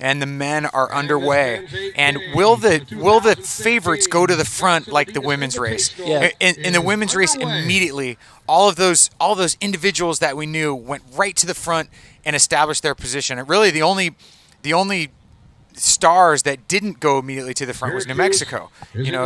and the men are underway. And will the favorites go to the front like the women's race? Yeah. In the women's race, immediately, all of those individuals that we knew went right to the front and established their position. And really, the only stars that didn't go immediately to the front was New Mexico.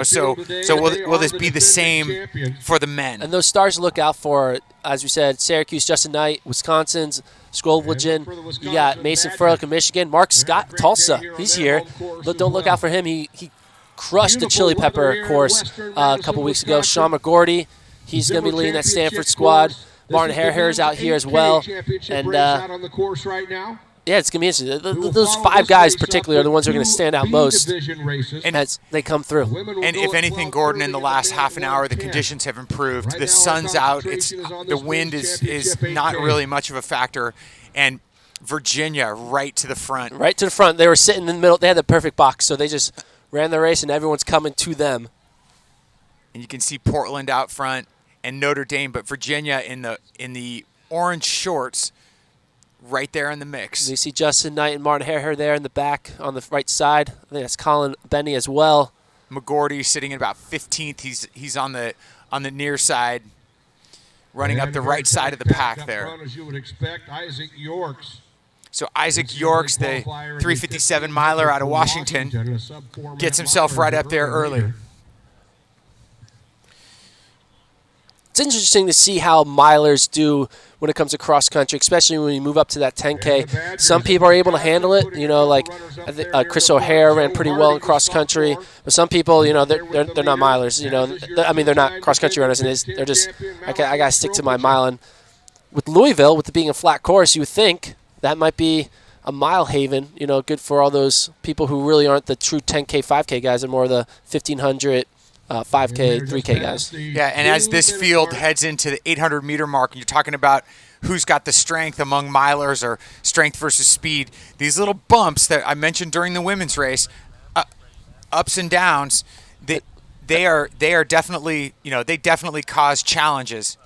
So will this be the same for the men? And those stars to look out for, as we said, Syracuse, Justyn Knight, Wisconsin's Skrovligin. You got Mason Furlick of Michigan, Marc Scott, Tulsa. He's here. Don't look out for him. He crushed the Chili Pepper course a couple weeks ago. Sean McGorty, he's going to be leading that Stanford squad. Martin Harehair's out here as well. And yeah, it's going to be interesting. Those 5 guys particularly are the ones who are going to stand out most as they come through. And if anything, Gordon, in the last half an hour, the conditions have improved. The sun's out. The wind is not really much of a factor. And Virginia right to the front. Right to the front. They were sitting in the middle. They had the perfect box, so they just ran the race, and everyone's coming to them. And you can see Portland out front and Notre Dame, but Virginia in the orange shorts right there in the mix. You see Justyn Knight and Martin Harehair there in the back on the right side. I think that's Colin Benny as well. McGorty sitting at about 15th. He's on the near side, running up the right side of the pack there. So Isaac Yorks, the 357 miler out of Washington, gets himself right up there early. It's interesting to see how milers do when it comes to cross country, especially when you move up to that 10K. Some people are able to handle it, like I think, Chris O'Hare ran pretty well in cross country. But some people, they're not milers. They're not cross country runners, and they're just I gotta stick to my mile. And with Louisville, with it being a flat course, you would think that might be a mile haven. Good for all those people who really aren't the true 10K, 5K guys, and more the 1500. 5K, 3K guys. Yeah, and as this field heads into the 800-meter mark, you're talking about who's got the strength among milers or strength versus speed. These little bumps that I mentioned during the women's race, ups and downs, they are definitely, they definitely cause challenges.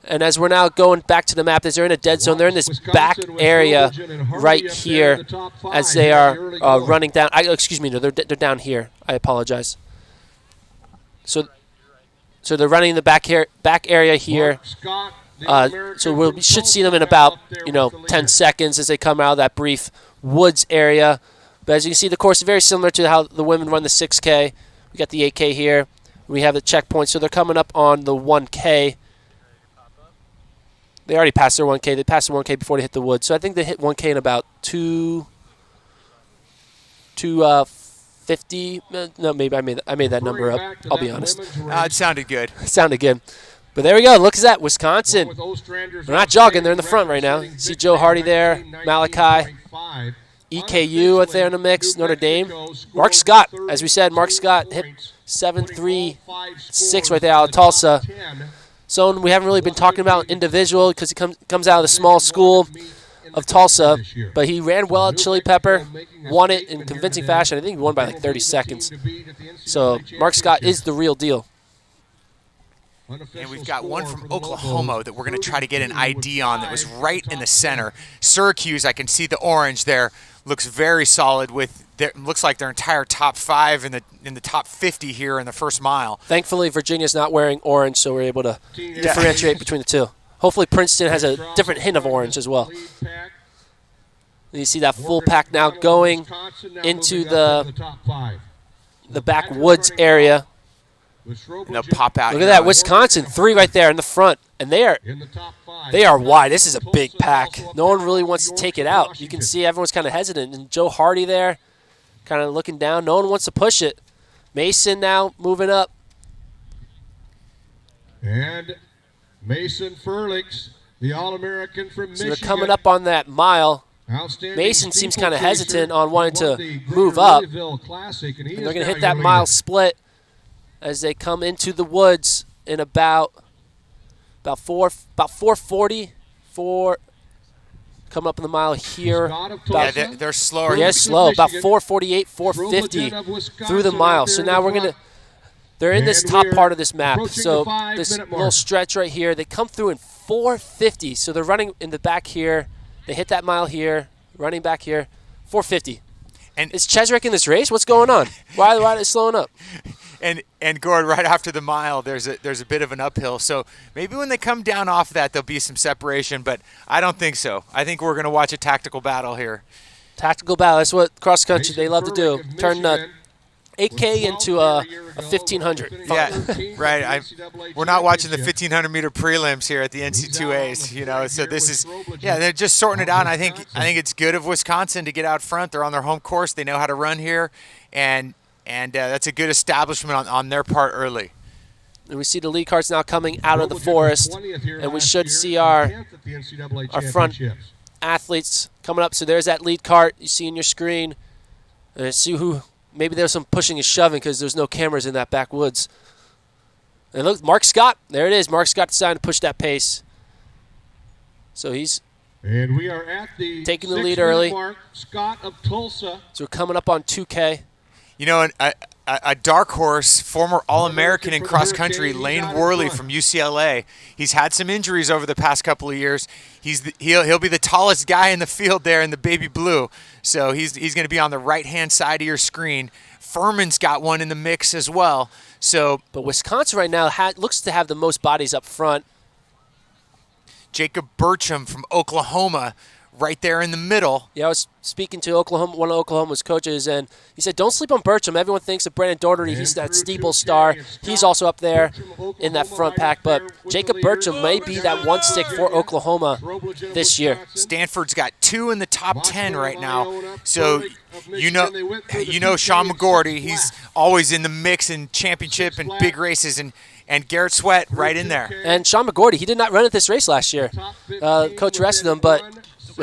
And as we're now going back to the map, as they're in a dead zone, they're in this back area right here as they are running down. They're down here. I apologize. So they're running in the back area here. So we should see them in about 10 seconds as they come out of that brief woods area. But as you can see, the course is very similar to how the women run the 6K. We got the 8K here. We have the checkpoint. So they're coming up on the 1K. They already passed their 1K. They passed the 1K before they hit the woods. So I think they hit 1K in about 50. No, maybe I made that number up. I'll be honest. It sounded good. It sounded good. But there we go. Look at that. Wisconsin. They're not jogging. They're in the front right now. You see Joe Hardy there. Malachi. EKU out there in the mix. Notre Dame. Marc Scott. As we said, Marc Scott hit 7.36 right there out of Tulsa. So we haven't really been talking about individual because he comes out of the small school of Tulsa, but he ran well at Chili Pepper, won it in convincing fashion. I think he won by like 30 seconds. So Marc Scott is the real deal. And we've got one from Oklahoma that we're going to try to get an ID on that was right in the center. Syracuse, I can see the orange there, looks very solid with looks like their entire top 5 in the top 50 here in the first mile. Thankfully, Virginia's not wearing orange, so we're able to differentiate between the two. Hopefully Princeton has a different hint of orange as well. And you see that full pack now going into the backwoods area. And they'll pop out. Look at that, Wisconsin, 3 right there in the front. And they are wide. This is a big pack. No one really wants to take it out. You can see everyone's kind of hesitant. And Joe Hardy there kind of looking down. No one wants to push it. Mason now moving up. And Mason Furlick, the All-American from Michigan. So they're coming up on that mile. Mason seems kind of hesitant on wanting to move up. And they're going to hit that mile split as they come into the woods in about 4:40. Coming up in the mile here. They're slower. Yeah, slow. About 4:48, 4:50 through the mile. So now they're in this top part of this map. So this little stretch right here, they come through in 4:50. So they're running in the back here. They hit that mile here, running back here, 4:50. And is Ches wrecking this race? What's going on? Why are they slowing up? And Gord, right after the mile, there's a bit of an uphill. So maybe when they come down off that, there'll be some separation. But I don't think so. I think we're going to watch a tactical battle here. Tactical battle. That's what cross country they love to do. Turn 8K into a 1500. Yeah, right. We're not watching the 1500 meter prelims here at the NC2As, you know. So this is, they're just sorting it out. And I think it's good of Wisconsin to get out front. They're on their home course. They know how to run here, and that's a good establishment on their part early. And we see the lead carts now coming out of the forest, and we should see our front athletes coming up. So there's that lead cart you see in your screen. And I see who. Maybe there's some pushing and shoving because there's no cameras in that backwoods. And look, Marc Scott. There it is. Marc Scott decided to push that pace. So he's we are at the taking the lead early. Mark Scott of Tulsa. So we're coming up on 2K. You know, a dark horse, former All-American in cross-country, Lane Worley from UCLA. He's had some injuries over the past couple of years. He'll be the tallest guy in the field there in the baby blue. So he's going to be on the right-hand side of your screen. Furman's got one in the mix as well. But Wisconsin right now looks to have the most bodies up front. Jacob Burcham from Oklahoma right there in the middle. Yeah, I was speaking to one of Oklahoma's coaches, and he said, don't sleep on Burcham. Everyone thinks of Brandon Daugherty. He's that steeple star. He's also up there in that front pack. But Jacob Burcham may be that one stick for Oklahoma this year. Stanford's got 2 in the top 10 right now. So you know Sean McGorty. He's always in the mix in championship and big races, and Garrett Sweat right in there. And Sean McGorty, he did not run at this race last year. Coach rested him, but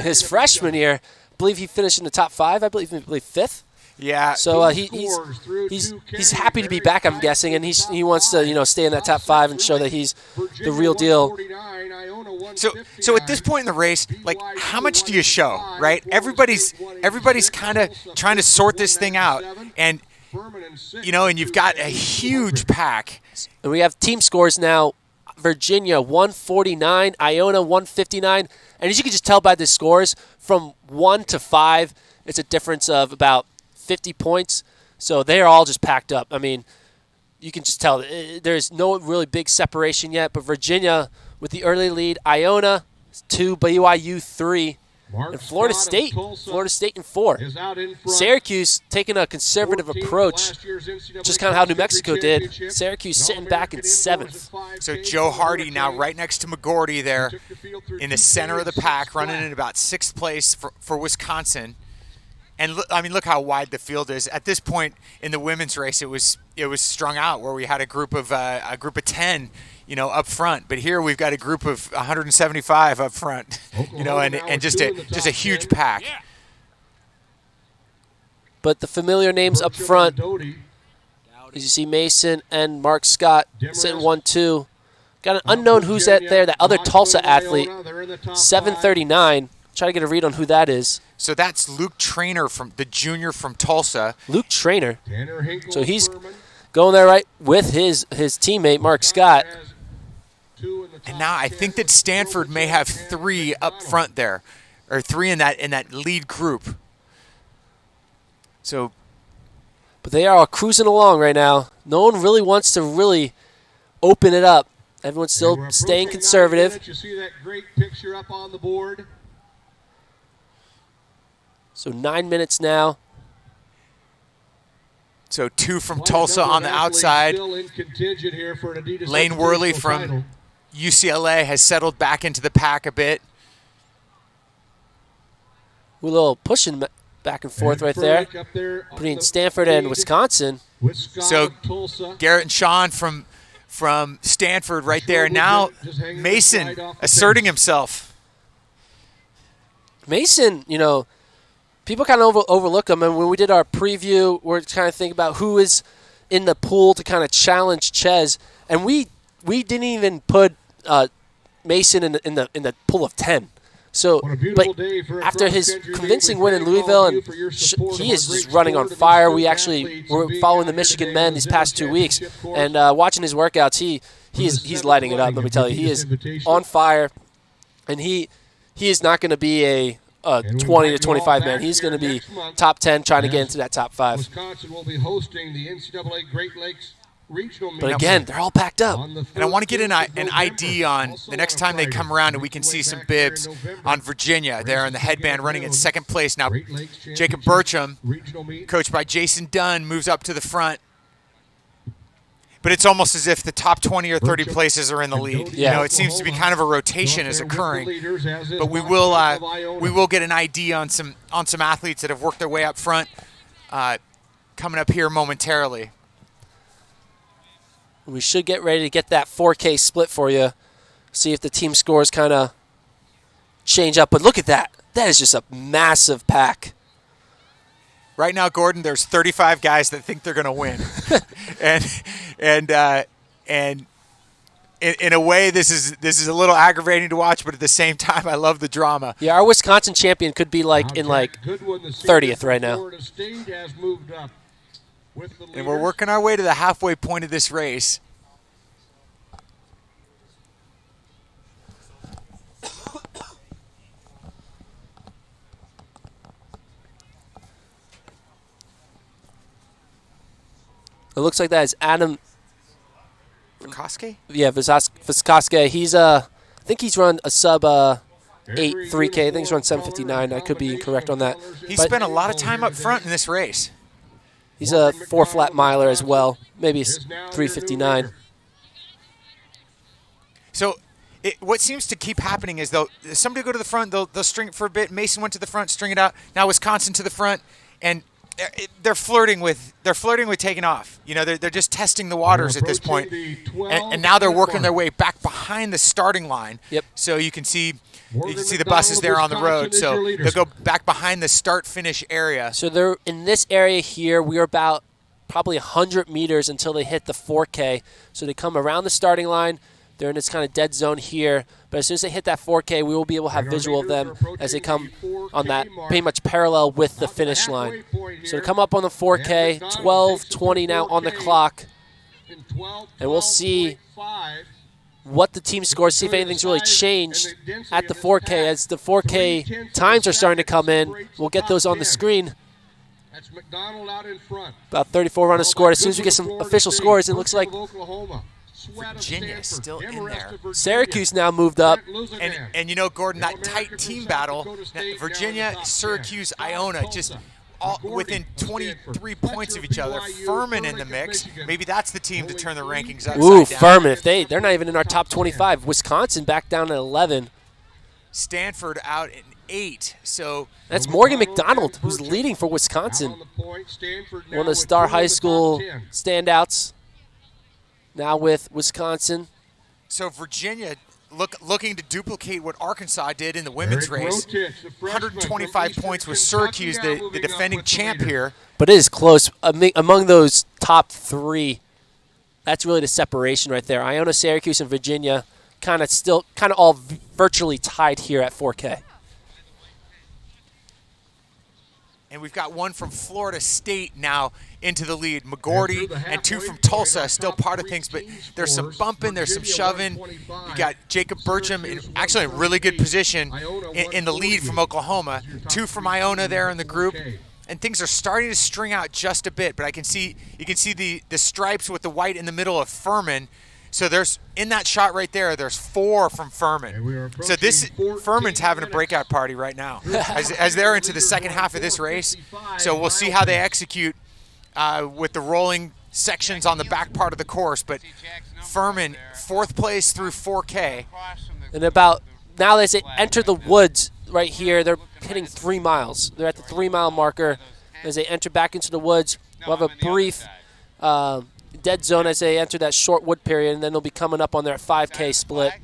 his freshman year, I believe he finished in the top 5. I believe 5th. Yeah. So he's happy to be back, I'm guessing, and he wants to stay in that top 5 and show that he's the real deal. So at this point in the race, like, how much do you show, right? Everybody's kind of trying to sort this thing out, and and you've got a huge pack. And we have team scores now. Virginia 149, Iona 159. And as you can just tell by the scores, from 1 to 5, it's a difference of about 50 points. So they're all just packed up. I mean, you can just tell there's no really big separation yet. But Virginia with the early lead, Iona 2, BYU 3, and Florida State in 4. Syracuse taking a conservative approach, just kind of how New Mexico did. Syracuse sitting back in 7th. So Joe Hardy now right next to McGorty there in the center of the pack, running in about 6th place for Wisconsin. And look how wide the field is. At this point in the women's race, it was strung out where we had a group of 10, up front. But here we've got a group of 175 up front, and just a huge pack. But the familiar names up front, as you see Mason and Marc Scott sitting 1-2. Got an unknown who's there, that other Tulsa athlete, 739. Try to get a read on who that is. So that's Luke Trainer, the junior from Tulsa. Luke Trainer. So he's going there right with his teammate, Marc Scott. And now I think that Stanford may have 3 up front there, or 3 in that lead group. So, but they are cruising along right now. No one really wants to really open it up. Everyone's still staying conservative. You see that great picture up on the board. So 9 minutes now. So 2 from Tulsa on the outside. Lane Worley from UCLA has settled back into the pack a bit. A little pushing back and forth right there between Stanford and Wisconsin. So Garrett and Sean from Stanford right there. Now Mason asserting himself. Mason, people kind of overlook him. And when we did our preview, we're kind of thinking about who is in the pool to kind of challenge Ches. And we didn't even put Mason in the pool of 10. So, but after his convincing win in Louisville, and he is just running on fire. We actually were following the Michigan men these past 2 weeks, and watching his workouts, he's lighting it up. Let me tell you, he is on fire, and he is not going to be 20 to 25 man. He's going to be top 10, trying to get into that top 5. Wisconsin will be hosting the NCAA Great Lakes Regional But again, they're all packed up. And I want to get an ID on the next time they come around and we can see some bibs on Virginia there in the headband running in second place. Now, Jacob Bertram, coached by Jason Dunn, moves up to the front. But it's almost as if the top 20 or 30 places are in the lead. Yeah. You know, it seems to be kind of a rotation is occurring. But we will get an ID on some athletes that have worked their way up front coming up here momentarily. We should get ready to get that 4K split for you. See if the team scores kind of change up. But look at that. That is just a massive pack. Right now, Gordon, there's 35 guys that think they're going to win. and in a way, this is a little aggravating to watch, but at the same time, I love the drama. Yeah, our Wisconsin champion could be like in 30th right now. And we're working our way to the halfway point of this race. It looks like that is Adam Koske? Yeah, Viskoske. He's I think he's run a sub 8 3K. I think he's run 7:59. I could be incorrect on that. He spent a lot of time up front in this race. He's a 4 flat miler as well. Maybe 3:59. So what seems to keep happening is somebody go to the front, they'll string it for a bit. Mason went to the front, string it out. Now Wisconsin to the front, and they're flirting with taking off. You know, they're just testing the waters at this point. And now they're working their way back behind the starting line. Yep. So you can see the buses there on the road. So they'll go back behind the start-finish area. So they're in this area here. We're about probably 100 meters until they hit the 4K. So they come around the starting line. They're in this kind of dead zone here. But as soon as they hit that 4K, we will be able to have visual of them as they come on that pretty much parallel with the finish line. So to come up on the 4K, 12:20 now on the clock. And we'll see what the team scores, see if anything's really changed at the 4K. As the 4K times are starting to come in, we'll get those on the screen. About 34 runners scored. As soon as we get some official scores, it looks like Virginia still in there. Syracuse now moved up. And you know, Gordon, that tight team battle, Virginia, Syracuse, Iona, just all within 23 points of each other. Furman in the mix. Maybe that's the team to turn the rankings upside Ooh, down. Furman, they're not even in our top 25. Wisconsin back down at 11. Stanford out in 8. So that's Morgan McDonald, who's leading for Wisconsin. One of the Star High School standouts. Now with Wisconsin. So Virginia looking to duplicate what Arkansas did in the women's race. 125 points with Syracuse, the defending champ here. But it is close. Among those top 3, that's really the separation right there. Iona, Syracuse, and Virginia kind of all virtually tied here at 4K. And we've got one from Florida State now into the lead. McGorty and 2 from Tulsa, still part of things, but there's some bumping, there's some shoving. You got Jacob Bertram in actually a really good position in the lead from Oklahoma. 2 from Iona there in the group. And things are starting to string out just a bit, but you can see the stripes with the white in the middle of Furman. So there's in that shot right there, there's 4 from Furman. So Furman's having a breakout party right now as they're into the second half of this race. So we'll see how they execute with the rolling sections on the back part of the course. But Furman, 4th place through 4K. And about now as they enter the woods right here, they're hitting 3 miles. They're at the 3-mile marker. As they enter back into the woods, we'll have a brief dead zone as they enter that short wood period, and then they'll be coming up on their 5K split.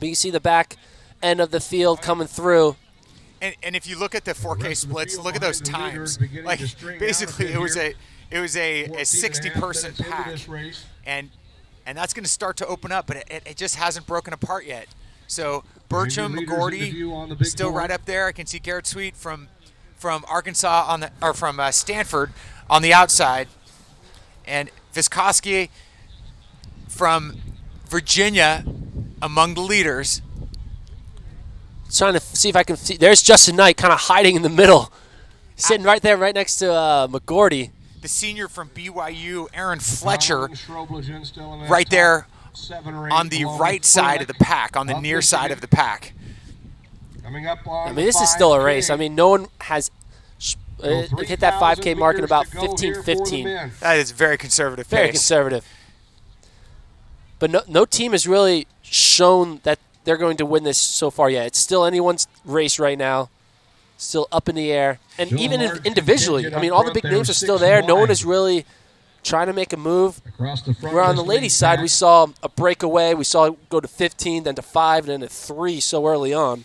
But you see the back end of the field coming through. And if you look at the 4K splits, look at those times. Like basically, it was a 60-person pack, and that's going to start to open up, but it just hasn't broken apart yet. So Bertram, McGorty, still right up there. I can see Garrett Sweet from Arkansas from Stanford on the outside, and Viskoski from Virginia among the leaders. trying to see if I can see. There's Justyn Knight kind of hiding in the middle. Sitting right there, right next to McGorty. The senior from BYU, Aaron Fletcher, right there on the right side of the pack, on the near side of the pack. I mean, this is still a race. I mean, no one has hit that 5K mark in about 15:15. That is very conservative pace. Very conservative. But no team has really shown that they're going to win this so far yet. It's still anyone's race right now. Still up in the air. And even individually, I mean, all the big names are still there. No one is really trying to make a move. Where on the ladies' side, we saw a breakaway. We saw it go to 15, then to 5, and then to 3 so early on.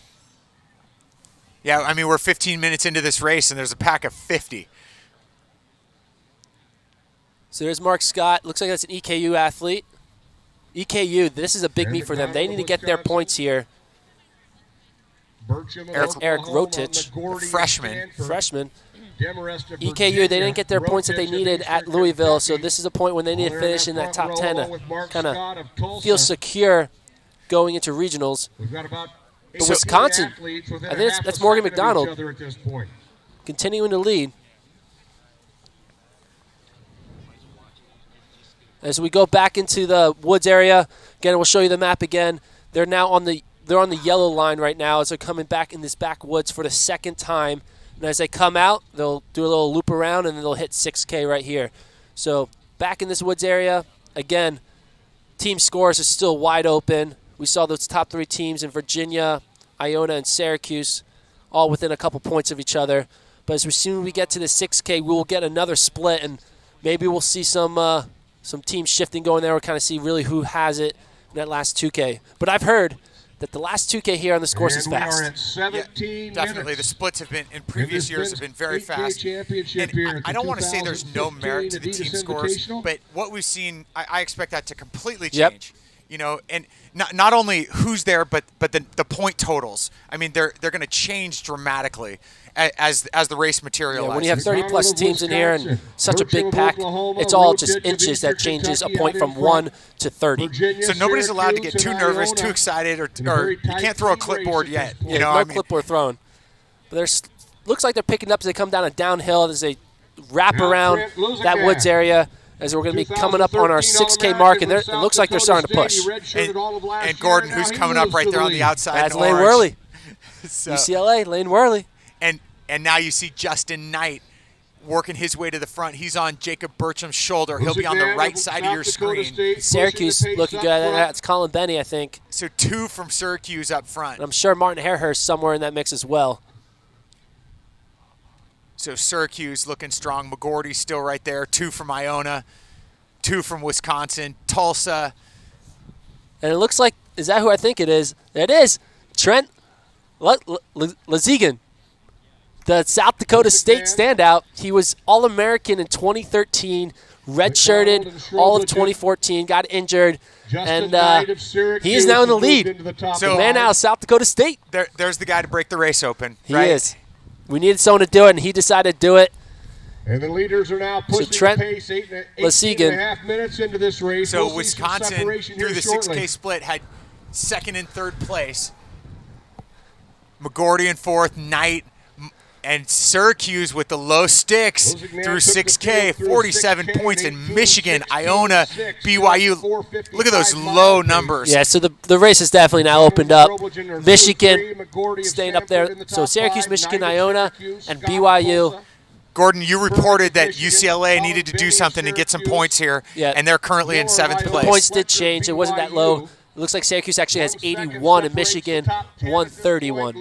Yeah, I mean, we're 15 minutes into this race, and there's a pack of 50. So there's Marc Scott. Looks like that's an EKU athlete. EKU, this is a big meet for them. They need to get their points here. Eric Rotich, freshman. EKU, they didn't get their points that they needed at Louisville, so this is a point when they need to finish in that top 10 to kind of feel secure going into regionals. But Wisconsin, I think that's Morgan McDonald continuing to lead. As we go back into the woods area, again, we'll show you the map again. They're now on the yellow line right now as they're coming back in this backwoods for the second time. And as they come out, they'll do a little loop around, and then they'll hit 6K right here. So back in this woods area, again, team scores are still wide open. We saw those top 3 teams in Virginia, Iona, and Syracuse, all within a couple points of each other. But as soon as we get to the 6K, we will get another split, and maybe we'll see some teams shifting going there. We'll kind of see really who has it in that last 2K. But I've heard that the last 2K here on this course is fast. Yeah, definitely. The splits have been, in previous years, have been very fast. And I don't want to say there's no merit to the team scores, but what we've seen, I expect that to completely change. Yep. You know, and not only who's there, but the point totals. I mean, they're going to change dramatically as the race materializes. Yeah, when you have 30-plus teams in here and such a big pack, it's all just inches that changes a point from 1 to 30. So nobody's allowed to get too nervous, too excited, or you can't throw a clipboard yet. You know, no clipboard thrown. But looks like they're picking up as they come down a downhill as they wrap around that woods area. As we're going to be coming up on our 6K mark, and it looks like they're starting to push. And Gordon, who's coming up right there on the outside. That's Lane Worley. So, UCLA, Lane Worley. And now you see Justyn Knight working his way to the front. He's on Jacob Burcham's shoulder. He'll be on the right side of your screen. Syracuse looking good. That's Colin Benny, I think. So 2 from Syracuse up front. And I'm sure Martin Hairhurst somewhere in that mix as well. So Syracuse looking strong. McGorty still right there. 2 from Iona. 2 from Wisconsin. Tulsa. And it looks like, is that who I think it is? It is. Trent Lazigan, the South Dakota State standout. He was All-American in 2013, redshirted all of 2014, got injured, and he is now in the lead. So, man out of South Dakota State. There's the guy to break the race open. He is. We needed someone to do it, and he decided to do it. And the leaders are now pushing Trent the pace 18 Lazigan. and a half minutes into this race. So Wisconsin, through the 6K split, had 2nd and 3rd place. McGorty in 4th, Knight, and Syracuse with the low sticks through 6K, 47 points in Michigan, Iona, BYU. Look at those low numbers. Yeah, so the race has definitely now opened up. Michigan staying up there. So Syracuse, Michigan, Iona, and BYU. Gordon, you reported that UCLA needed to do something and get some points here, and they're currently in 7th place. The points did change. It wasn't that low. It looks like Syracuse actually has 81 and Michigan 131.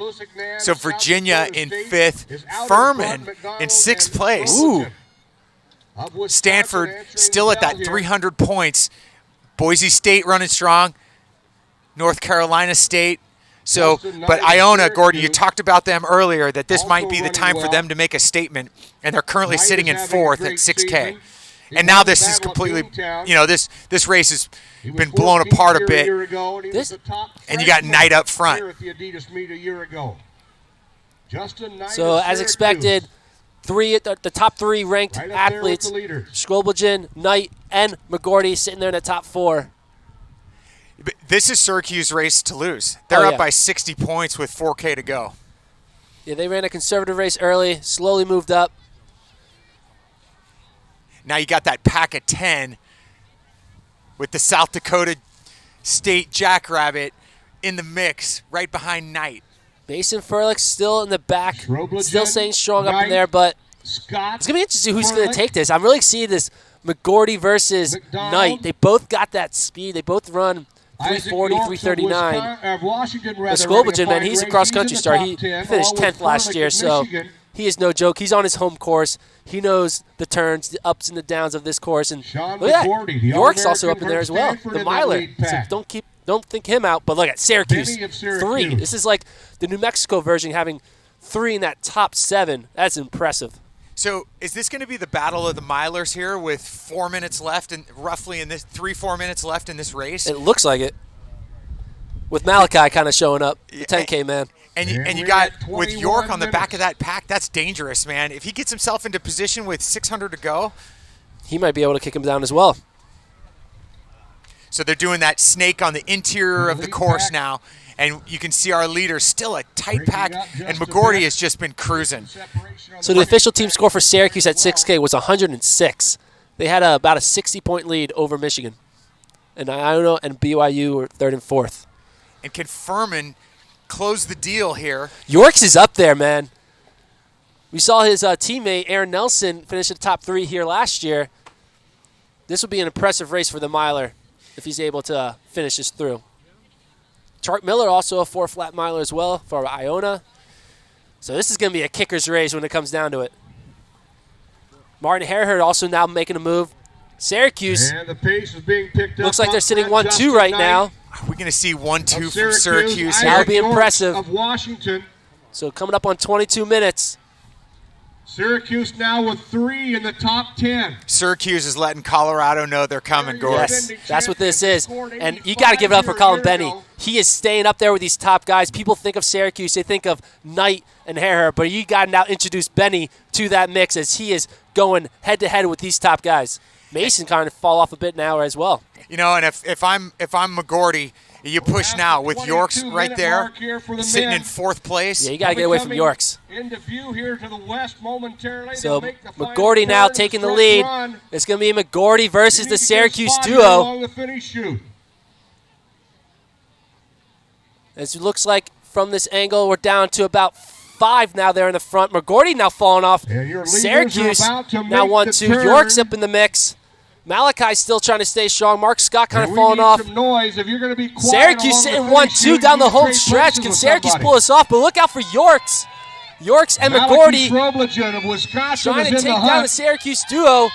So Virginia in 5th, Furman in 6th place. Ooh. Stanford still at that 300 points. Boise State running strong. North Carolina State. So, but Iona, Gordon, you talked about them earlier, that this might be the time for them to make a statement, and they're currently sitting in 4th at 6K. And now this is completely, you know, this race has been blown apart a bit. And you got Knight up front. So, as expected, the top 3 ranked athletes, Scrobeljan, Knight, and McGorty sitting there in the top 4. But this is Syracuse race to lose. They're Oh, up yeah. by 60 points with 4K to go. Yeah, they ran a conservative race early, slowly moved up. Now you got that pack of 10 with the South Dakota State Jackrabbit in the mix right behind Knight. Mason Furlick still in the back, Shroblagen, still staying strong up in Knight, there, but Scott, it's going to be interesting who's going Furlick, to take this. I'm really seeing this McGorty versus McDonald, Knight. They both got that speed. They both run Isaac 340, Yorks of 339. of Washington, rather, Skolbegen, man, ready to he's a fight cross-country race. star. He's He in the top 10, finished along with 10th last Furlick year, of so Michigan. he is no joke. He's on his home course. He knows the turns, the ups and the downs of this course. And Sean look at McGorty, that. the York's also All-American up in there as from well. Stanford The in that miler. lead So pack. don't think him out. But look at Syracuse. Benny of Syracuse. 3. This is like the New Mexico version, having 3 in that top 7. That's impressive. So is this going to be the battle of the milers here with 4 minutes left and roughly in this 3-4 minutes left in this race? It looks like it. With Malachi kind of showing up, the 10K man. And you we're got at with 21 York on the back minutes. of that pack, that's dangerous, man. If he gets himself into position with 600 to go, He might be able to kick him down as well. so they're doing that snake on the interior of the Lead course pack. now, and you can see our leader still a tight Breaking pack, up just and a McGorty bit. has just been cruising. Separation on So the official team score for Syracuse at 6K was 106. They had about a 60-point lead over Michigan. And Iona and BYU were 3rd and 4th. And can Furman close the deal here? Yorks is up there, man. We saw his teammate, Aaron Nelson, finish in the top 3 here last year. This would be an impressive race for the miler if he's able to finish this through. Chart Miller, also a 4-flat miler as well for Iona. So this is going to be a kicker's race when it comes down to it. Martin Hareherd also now making a move. Syracuse And the pace is being picked up. looks like they're sitting by 1-2 Justyn right Knight now. Are we going to see 1-2 of from Syracuse Isaac here? That would be Yorks impressive. Of Washington. So coming up on 22 minutes. Syracuse now with 3 in the top 10. Syracuse is letting Colorado know they're coming, Gordon. Yes, that's what this is. And you got to give it up for Colin Benny. He is staying up there with these top guys. People think of Syracuse, they think of Knight and Hareherd, but you got to now introduce Benny to that mix as he is going head-to-head with these top guys. Mason kind of fall off a bit now as well. You know, and if I'm McGorty, you push now with Yorks right there, sitting in 4th place. Yeah, you got to get away from Yorks. Into view here to the west momentarily. So They'll make the final McGorty now turn, taking the stretch lead. run. It's going to be McGorty versus Need the to get Syracuse spotted duo. along the finish chute. As it looks like from this angle, we're down to about 5 now there in the front. McGorty now falling off. And your leaders are Syracuse about to now make 1-2. the turn. York's up in the mix. Malachi's still trying to stay strong. Marc Scott kind And of we falling need off. some noise if you're going to be quiet Syracuse along sitting the finish 1-2 chute, down you the home trade stretch. places Can with Syracuse somebody. pull us off? But look out for Yorks. Yorks and Malachi McGorty Shroblagen of Wisconsin trying is to in take the down the hunt. Syracuse duo.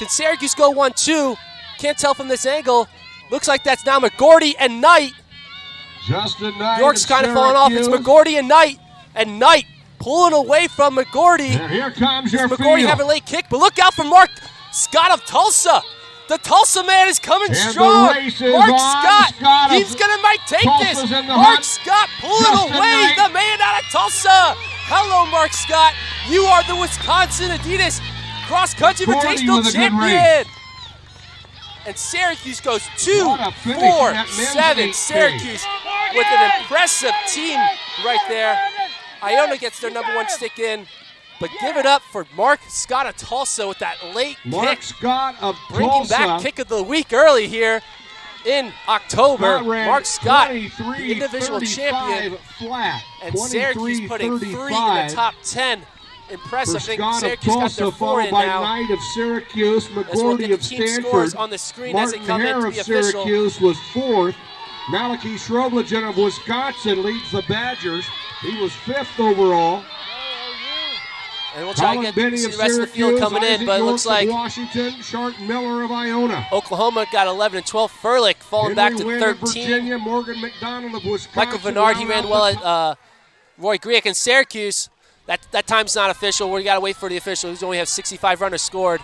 Can Syracuse go 1-2? Can't tell from this angle. Looks like that's now McGorty and Knight. Justyn Knight York's of kind of falling off. It's Syracuse. McGorty and Knight. And Knight pulling away from McGorty. And here comes your McGorty field. having a late kick, but look out for Marc Scott of Tulsa. The Tulsa man is coming And strong. the race is Marc on. Scott, Scott of he's might take Tulsa's this. in the Marc hunt. Scott pulling Justyn away Knight. the man out of Tulsa. Hello, Marc Scott. You are the Wisconsin Adidas Cross Country 40 Invitational with a good champion. And Syracuse goes 2, What a finish 4, in that men's 7. 8K. Syracuse with an impressive team right there. Iona gets their number 1 stick in. But give it up for Marc Scott of Tulsa with that late Marc kick. Scott of Bringing Tulsa. back kick of the week early here in October. Scott ran Marc Scott, 23, the individual 35 champion. flat. And Syracuse putting 3 in 35 the top 10. Impressive. for I think Scott of Syracuse got Tulsa, their 4 followed in by now. Knight of Syracuse, As we'll McGorty get of the team Stanford. scores on the screen as Martin they come Hare into of the official. Syracuse was 4th. Malachi Shroblagen of Wisconsin leads the Badgers. He was 5th overall. And we'll try Colin to Benny get of the rest of the field Syracuse, coming in, Isaac but it Yorks looks of like Washington, Shart Miller of Iona. Oklahoma got 11 and 12. Furlick falling back to Henry Wynn of 13. Virginia, Morgan McDonald of Wisconsin. Michael Bernard, he round ran out well the at Roy Griek. And Syracuse, that time's not official. We got to wait for the official. He's only have 65 runners scored.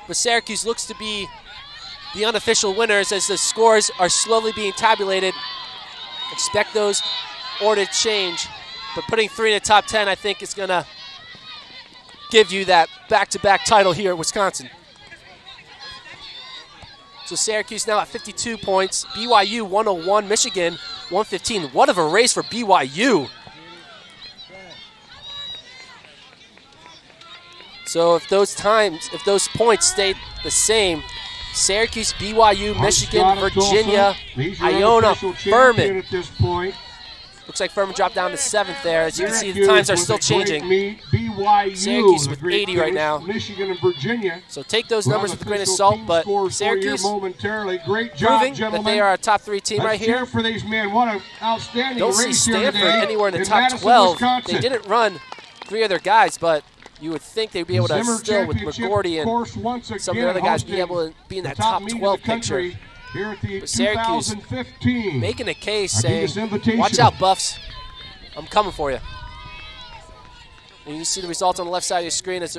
But Syracuse looks to be the unofficial winners as the scores are slowly being tabulated. Expect those order to change. But putting 3 in the top 10, I think, is going to give you that back-to-back title here at Wisconsin. So Syracuse now at 52 points. BYU 101, Michigan 115. What of a race for BYU. So if those points stayed the same, Syracuse, BYU, Michigan, Virginia, Iona, Furman. At this point. Looks like Furman dropped down to 7th there. As you can see, the times are still changing. BYU, Syracuse with 80 right now. Michigan and Virginia. So take those numbers with a grain of salt, but Syracuse momentarily. Great job, proving that they are a top 3 team right here. Cheer for these men. What an outstanding Don't see race Stanford here today anywhere in the top Madison, 12. Wisconsin. They didn't run 3 of their guys, but you would think they'd be able to still, with McGorty and some of the other guys, be able to be in that top 12 picture. Here at the But Syracuse 2015 making a case saying, Invitational. watch out, Buffs. I'm coming for you. And you see the results on the left side of your screen as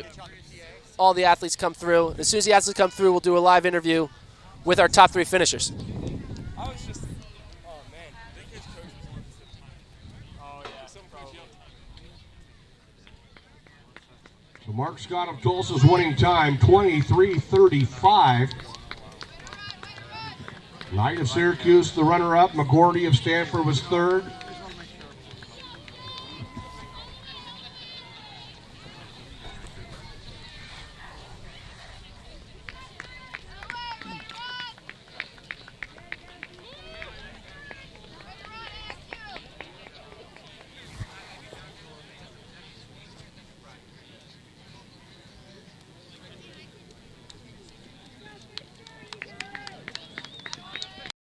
all the athletes come through. As soon as the athletes come through, we'll do a live interview with our top 3 finishers. So Marc Scott of Tulsa's winning time, 23:35. Knight of Syracuse, the runner-up. McGorty of Stanford was third.